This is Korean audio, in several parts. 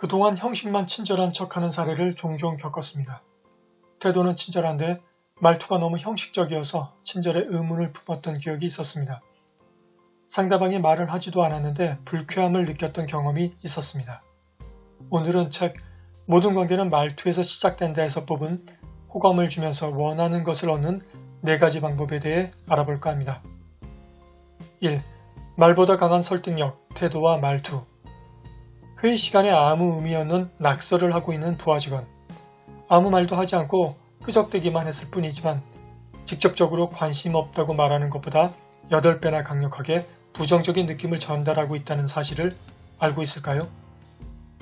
그동안 형식만 친절한 척하는 사례를 종종 겪었습니다. 태도는 친절한데 말투가 너무 형식적이어서 친절에 의문을 품었던 기억이 있었습니다. 상대방이 말을 하지도 않았는데 불쾌함을 느꼈던 경험이 있었습니다. 오늘은 책 모든 관계는 말투에서 시작된다에서 뽑은 호감을 주면서 원하는 것을 얻는 4가지 방법에 대해 알아볼까 합니다. 1. 말보다 강한 설득력, 태도와 말투. 회의 시간에 아무 의미 없는 낙서를 하고 있는 부하 직원. 아무 말도 하지 않고 끄적대기만 했을 뿐이지만 직접적으로 관심 없다고 말하는 것보다 8배나 강력하게 부정적인 느낌을 전달하고 있다는 사실을 알고 있을까요?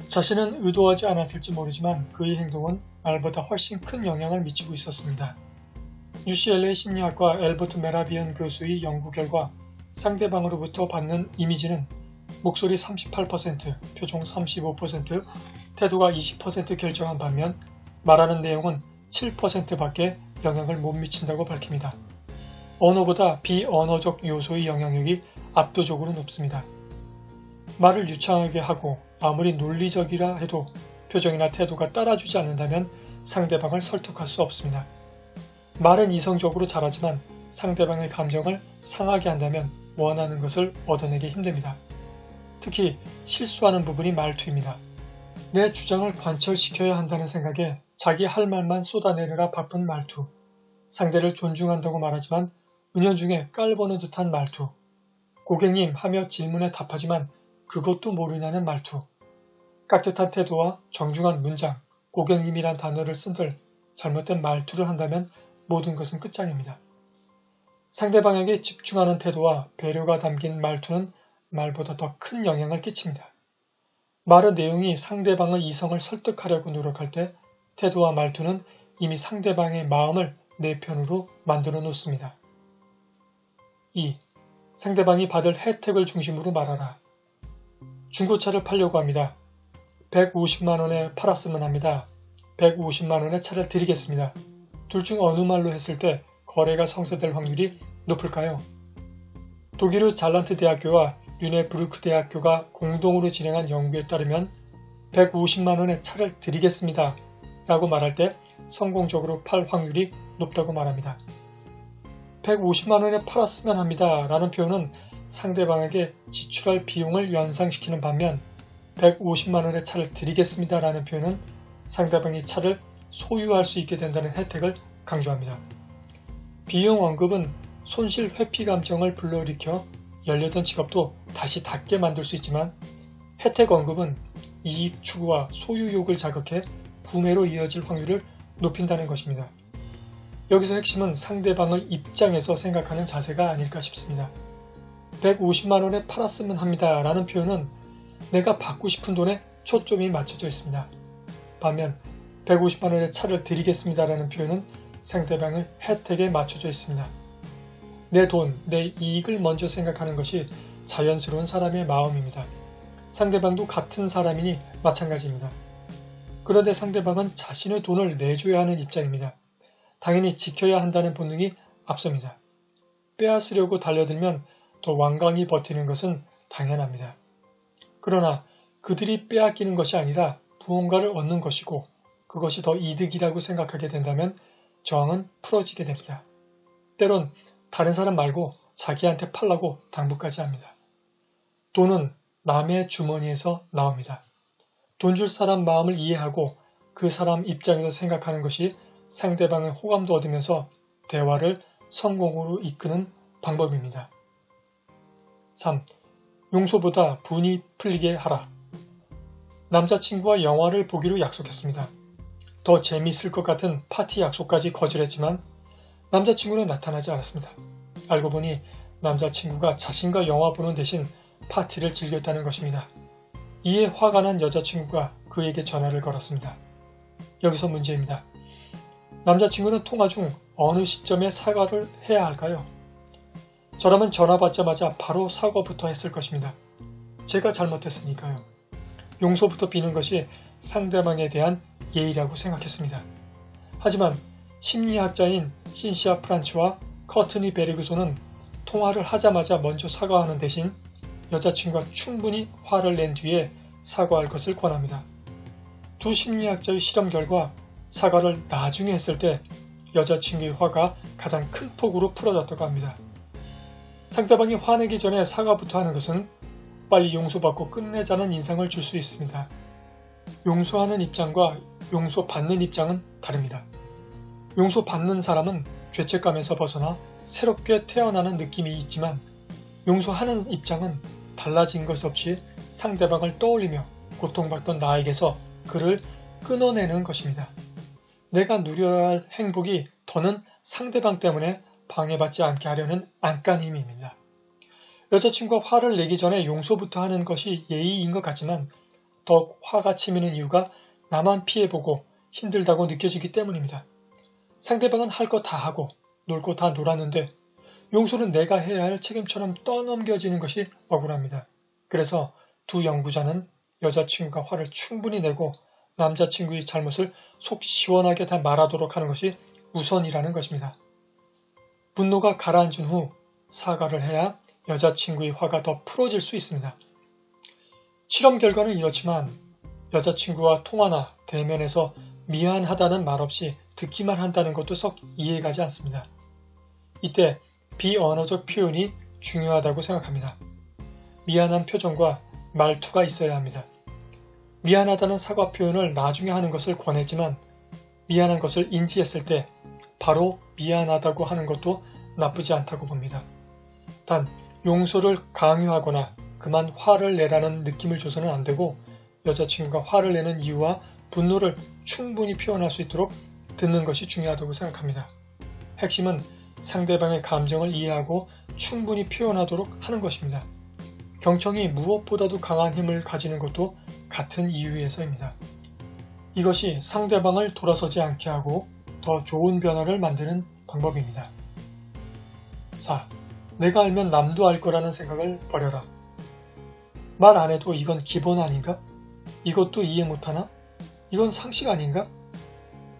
자신은 의도하지 않았을지 모르지만 그의 행동은 말보다 훨씬 큰 영향을 미치고 있었습니다. UCLA 심리학과 엘버트 메라비언 교수의 연구 결과 상대방으로부터 받는 이미지는 목소리 38%, 표정 35%, 태도가 20% 결정한 반면 말하는 내용은 7%밖에 영향을 못 미친다고 밝힙니다. 언어보다 비언어적 요소의 영향력이 압도적으로 높습니다. 말을 유창하게 하고 아무리 논리적이라 해도 표정이나 태도가 따라주지 않는다면 상대방을 설득할 수 없습니다. 말은 이성적으로 잘하지만 상대방의 감정을 상하게 한다면 원하는 것을 얻어내기 힘듭니다. 특히 실수하는 부분이 말투입니다. 내 주장을 관철시켜야 한다는 생각에 자기 할 말만 쏟아내느라 바쁜 말투, 상대를 존중한다고 말하지만 은연중에 깔보는 듯한 말투, 고객님 하며 질문에 답하지만 그것도 모르냐는 말투, 깍듯한 태도와 정중한 문장, 고객님이란 단어를 쓴들 잘못된 말투를 한다면 모든 것은 끝장입니다. 상대방에게 집중하는 태도와 배려가 담긴 말투는 말보다 더 큰 영향을 끼칩니다. 말의 내용이 상대방의 이성을 설득하려고 노력할 때 태도와 말투는 이미 상대방의 마음을 내 편으로 만들어 놓습니다. 2. 상대방이 받을 혜택을 중심으로 말하라. 중고차를 팔려고 합니다. 150만원에 팔았으면 합니다. 150만원에 차를 드리겠습니다. 둘 중 어느 말로 했을 때 거래가 성사될 확률이 높을까요? 독일의 잘란트 대학교와 류네부르크 대학교가 공동으로 진행한 연구에 따르면 150만원의 차를 드리겠습니다 라고 말할 때 성공적으로 팔 확률이 높다고 말합니다. 150만원에 팔았으면 합니다 라는 표현은 상대방에게 지출할 비용을 연상시키는 반면 150만원의 차를 드리겠습니다 라는 표현은 상대방이 차를 소유할 수 있게 된다는 혜택을 강조합니다. 비용 언급은 손실 회피 감정을 불러일으켜 열렸던 지갑도 다시 닫게 만들 수 있지만 혜택 언급은 이익 추구와 소유욕을 자극해 구매로 이어질 확률을 높인다는 것입니다. 여기서 핵심은 상대방의 입장에서 생각하는 자세가 아닐까 싶습니다. 150만원에 팔았으면 합니다 라는 표현은 내가 받고 싶은 돈에 초점이 맞춰져 있습니다. 반면 150만원의 차를 드리겠습니다 라는 표현은 상대방의 혜택에 맞춰져 있습니다. 내 돈, 내 이익을 먼저 생각하는 것이 자연스러운 사람의 마음입니다. 상대방도 같은 사람이니 마찬가지입니다. 그런데 상대방은 자신의 돈을 내줘야 하는 입장입니다. 당연히 지켜야 한다는 본능이 앞섭니다. 빼앗으려고 달려들면 더 완강히 버티는 것은 당연합니다. 그러나 그들이 빼앗기는 것이 아니라 무언가를 얻는 것이고 그것이 더 이득이라고 생각하게 된다면 저항은 풀어지게 됩니다. 때론 다른 사람 말고 자기한테 팔라고 당부까지 합니다. 돈은 남의 주머니에서 나옵니다. 돈 줄 사람 마음을 이해하고 그 사람 입장에서 생각하는 것이 상대방의 호감도 얻으면서 대화를 성공으로 이끄는 방법입니다. 3. 용서보다 분이 풀리게 하라. 남자친구와 영화를 보기로 약속했습니다. 더 재미있을 것 같은 파티 약속까지 거절했지만 남자친구는 나타나지 않았습니다. 알고 보니 남자친구가 자신과 영화 보는 대신 파티를 즐겼다는 것입니다. 이에 화가 난 여자친구가 그에게 전화를 걸었습니다. 여기서 문제입니다. 남자친구는 통화 중 어느 시점에 사과를 해야 할까요? 저라면 전화 받자마자 바로 사과부터 했을 것입니다. 제가 잘못했으니까요. 용서부터 비는 것이 상대방에 대한 예의라고 생각했습니다. 하지만 심리학자인 신시아 프란츠와 커트니 베르그손은 통화를 하자마자 먼저 사과하는 대신 여자친구가 충분히 화를 낸 뒤에 사과할 것을 권합니다. 두 심리학자의 실험 결과 사과를 나중에 했을 때 여자친구의 화가 가장 큰 폭으로 풀어졌다고 합니다. 상대방이 화내기 전에 사과부터 하는 것은 빨리 용서받고 끝내자는 인상을 줄 수 있습니다. 용서하는 입장과 용서받는 입장은 다릅니다. 용서받는 사람은 죄책감에서 벗어나 새롭게 태어나는 느낌이 있지만 용서하는 입장은 달라진 것 없이 상대방을 떠올리며 고통받던 나에게서 그를 끊어내는 것입니다. 내가 누려야 할 행복이 더는 상대방 때문에 방해받지 않게 하려는 안간힘입니다. 여자친구가 화를 내기 전에 용서부터 하는 것이 예의인 것 같지만 더욱 화가 치미는 이유가 나만 피해보고 힘들다고 느껴지기 때문입니다. 상대방은 할 거 다 하고 놀 거 다 놀았는데 용서는 내가 해야 할 책임처럼 떠넘겨지는 것이 억울합니다. 그래서 두 연구자는 여자친구가 화를 충분히 내고 남자친구의 잘못을 속 시원하게 다 말하도록 하는 것이 우선이라는 것입니다. 분노가 가라앉은 후 사과를 해야 여자친구의 화가 더 풀어질 수 있습니다. 실험 결과는 이렇지만 여자친구와 통화나 대면에서 미안하다는 말 없이 듣기만 한다는 것도 썩 이해가지 않습니다. 이때 비언어적 표현이 중요하다고 생각합니다. 미안한 표정과 말투가 있어야 합니다. 미안하다는 사과 표현을 나중에 하는 것을 권했지만 미안한 것을 인지했을 때 바로 미안하다고 하는 것도 나쁘지 않다고 봅니다. 단 용서를 강요하거나 그만 화를 내라는 느낌을 줘서는 안 되고 여자친구가 화를 내는 이유와 분노를 충분히 표현할 수 있도록 듣는 것이 중요하다고 생각합니다. 핵심은 상대방의 감정을 이해하고 충분히 표현하도록 하는 것입니다. 경청이 무엇보다도 강한 힘을 가지는 것도 같은 이유에서입니다. 이것이 상대방을 돌아서지 않게 하고 더 좋은 변화를 만드는 방법입니다. 4. 내가 알면 남도 알 거라는 생각을 버려라. 말 안 해도 이건 기본 아닌가? 이것도 이해 못하나? 이건 상식 아닌가?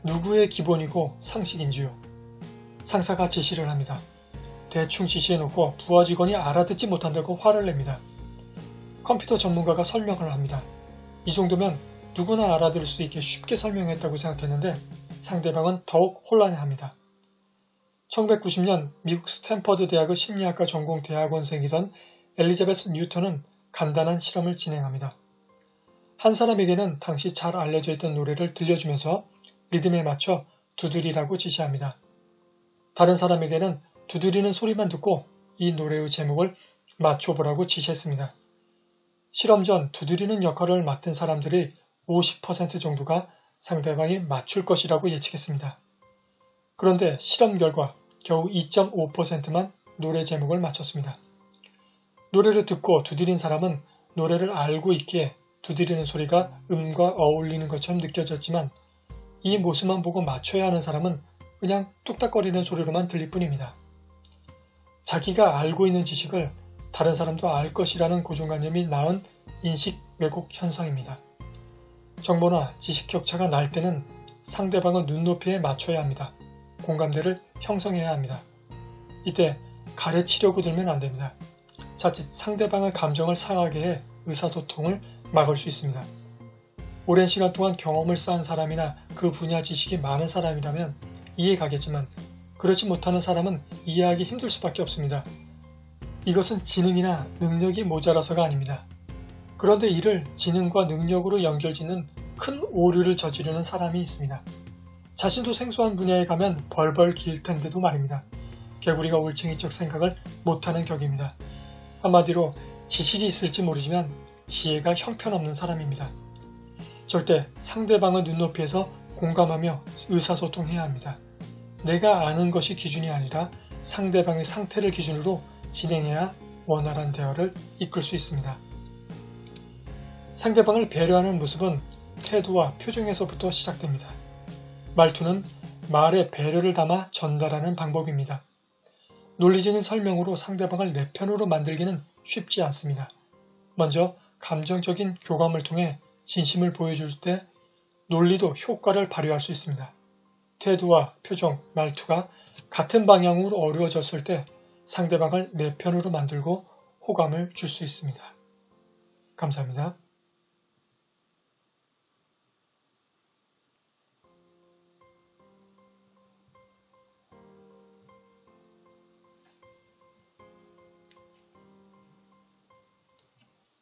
누구의 기본이고 상식인지요? 상사가 지시를 합니다. 대충 지시해놓고 부하 직원이 알아듣지 못한다고 화를 냅니다. 컴퓨터 전문가가 설명을 합니다. 이 정도면 누구나 알아들을 수 있게 쉽게 설명했다고 생각했는데 상대방은 더욱 혼란해합니다. 1990년 미국 스탠퍼드 대학의 심리학과 전공 대학원생이던 엘리자베스 뉴턴은 간단한 실험을 진행합니다. 한 사람에게는 당시 잘 알려져 있던 노래를 들려주면서 리듬에 맞춰 두드리라고 지시합니다. 다른 사람에게는 두드리는 소리만 듣고 이 노래의 제목을 맞춰보라고 지시했습니다. 실험 전 두드리는 역할을 맡은 사람들의 50% 정도가 상대방이 맞출 것이라고 예측했습니다. 그런데 실험 결과 겨우 2.5%만 노래 제목을 맞췄습니다. 노래를 듣고 두드린 사람은 노래를 알고 있기에 두드리는 소리가 음과 어울리는 것처럼 느껴졌지만 이 모습만 보고 맞춰야 하는 사람은 그냥 뚝딱거리는 소리로만 들릴 뿐입니다. 자기가 알고 있는 지식을 다른 사람도 알 것이라는 고정관념이 낳은 인식 왜곡 현상입니다. 정보나 지식 격차가 날 때는 상대방의 눈높이에 맞춰야 합니다. 공감대를 형성해야 합니다. 이때 가래치려고 들면 안 됩니다. 자칫 상대방의 감정을 상하게 해 의사소통을 막을 수 있습니다. 오랜 시간 동안 경험을 쌓은 사람이나 그 분야 지식이 많은 사람이라면 이해 가겠지만 그렇지 못하는 사람은 이해하기 힘들 수밖에 없습니다. 이것은 지능이나 능력이 모자라서가 아닙니다. 그런데 이를 지능과 능력으로 연결짓는 큰 오류를 저지르는 사람이 있습니다. 자신도 생소한 분야에 가면 벌벌 길 텐데도 말입니다. 개구리가 올챙이적 생각을 못하는 격입니다. 한마디로 지식이 있을지 모르지만 지혜가 형편없는 사람입니다. 절대 상대방의 눈높이에서 공감하며 의사소통해야 합니다. 내가 아는 것이 기준이 아니라 상대방의 상태를 기준으로 진행해야 원활한 대화를 이끌 수 있습니다. 상대방을 배려하는 모습은 태도와 표정에서부터 시작됩니다. 말투는 말에 배려를 담아 전달하는 방법입니다. 논리적인 설명으로 상대방을 내 편으로 만들기는 쉽지 않습니다. 먼저 감정적인 교감을 통해 진심을 보여줄 때 논리도 효과를 발휘할 수 있습니다. 태도와 표정, 말투가 같은 방향으로 어우러졌을 때 상대방을 내 편으로 만들고 호감을 줄 수 있습니다. 감사합니다.